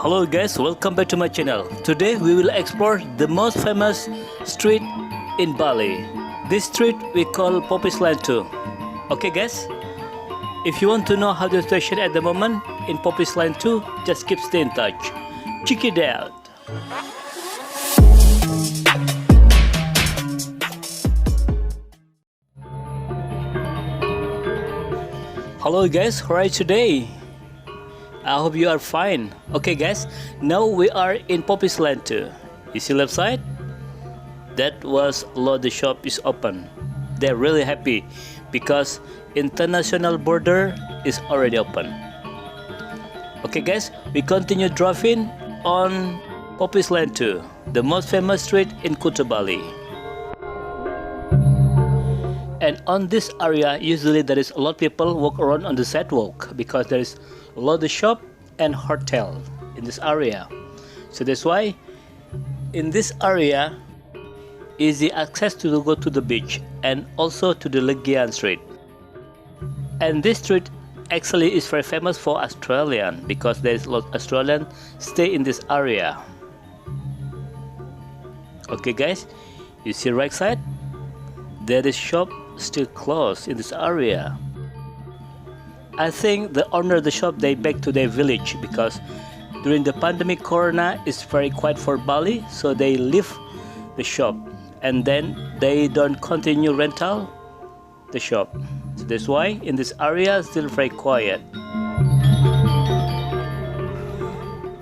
Hello guys, welcome back to my channel. Today we will explore the most famous street in Bali. This street we call Popis Line 2. Okay guys, if you want to know how the situation at the moment in Popis Line 2, just keep stay in touch. Check it out. Hello guys, how are you today? I hope you are fine. Okay guys, now we are in Popis Line 2. You see left side? That was the shop is open. They're really happy because international border is already open. Okay guys, we continue driving on Popis Line 2, the most famous street in Kuta Bali. And on this area, usually there is a lot of people walk around on the sidewalk because there is a lot of shop and hotel in this area. So that's why in this area, easy access to go to the beach and also to the Legian Street. And this street actually is very famous for Australian because there is a lot of Australian stay in this area. Okay guys, you see right side? There is shop still closed in this area. I think the owner of the shop, they back to their village because during the pandemic corona is very quiet for Bali, so they leave the shop and then they don't continue rental the shop. So that's why in this area it's still very quiet.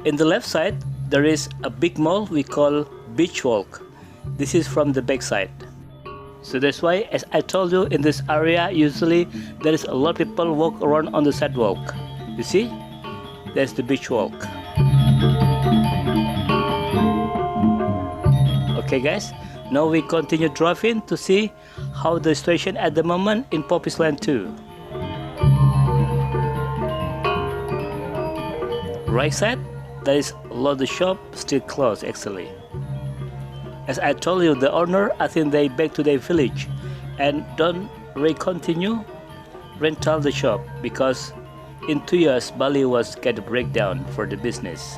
In the left side there is a big mall we call Beach Walk. This is from the back side. So that's why, as I told you, in this area usually there is a lot of people walk around on the sidewalk. You see, there's the beach walk. Okay guys, now we continue driving to see how the situation at the moment in Popis Line 2. Right side, there is a lot of shop still closed actually. As I told you, the owner, I think they back to their village and don't continue rental the shop because in 2 years Bali was get a breakdown for the business.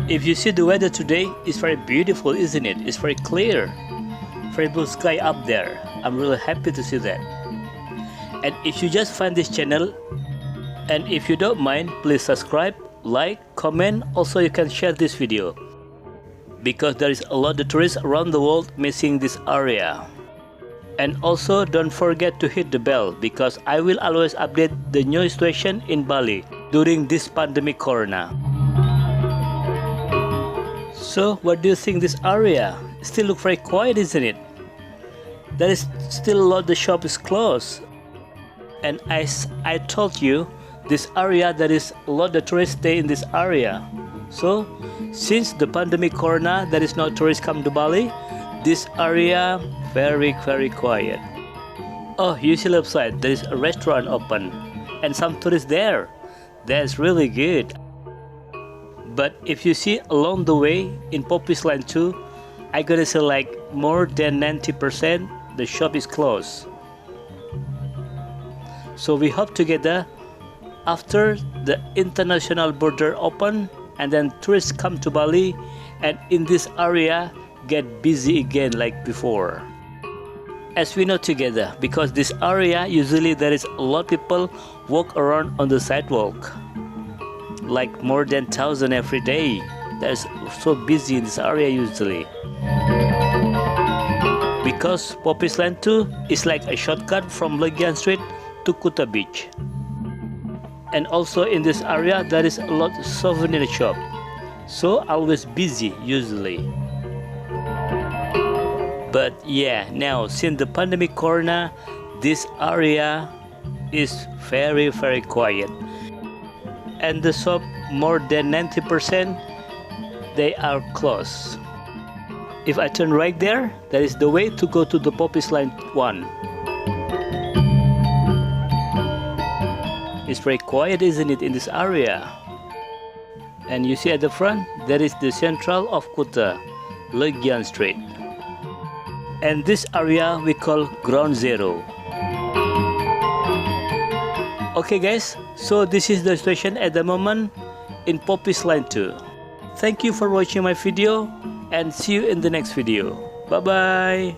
If you see the weather today, it's very beautiful, isn't it? It's very clear, very blue sky up there. I'm really happy to see that. And if you just find this channel, and if you don't mind, please subscribe, like, comment. Also you can share this video because there is a lot of tourists around the world missing this area. And also don't forget to hit the bell because I will always update the new situation in Bali during this pandemic corona. So what do you think this area? Still look very quiet, isn't it? There is still a lot of shop is closed. And as I told you, this area, there is a lot of tourists stay in this area. So since the pandemic corona, there is no tourists come to Bali. This area very quiet. Oh, you see left side, there is a restaurant open and some tourists there. That's really good. But if you see along the way in Popis Line 2, I gotta say like more than 90% the shop is closed. So we hope together after the international border open and then tourists come to Bali and in this area get busy again like before. As we know together, because this area usually there is a lot of people walk around on the sidewalk, like more than 1,000 every day. That's so busy in this area usually. Because Popis Line 2 is like a shortcut from Legian Street to Kuta Beach. And also in this area there is a lot of souvenir shop, so always busy usually. But yeah, now since the pandemic corona, this area is very quiet and the shop more than 90% they are closed. If I turn right there, that is the way to go to the Popis Line 1. It's very quiet, isn't it, in this area? And you see at the front, there is the central of Kuta, Legian Street. And this area we call Ground Zero. Okay guys, so this is the situation at the moment in Poppies Line 2. Thank you for watching my video and see you in the next video. Bye bye.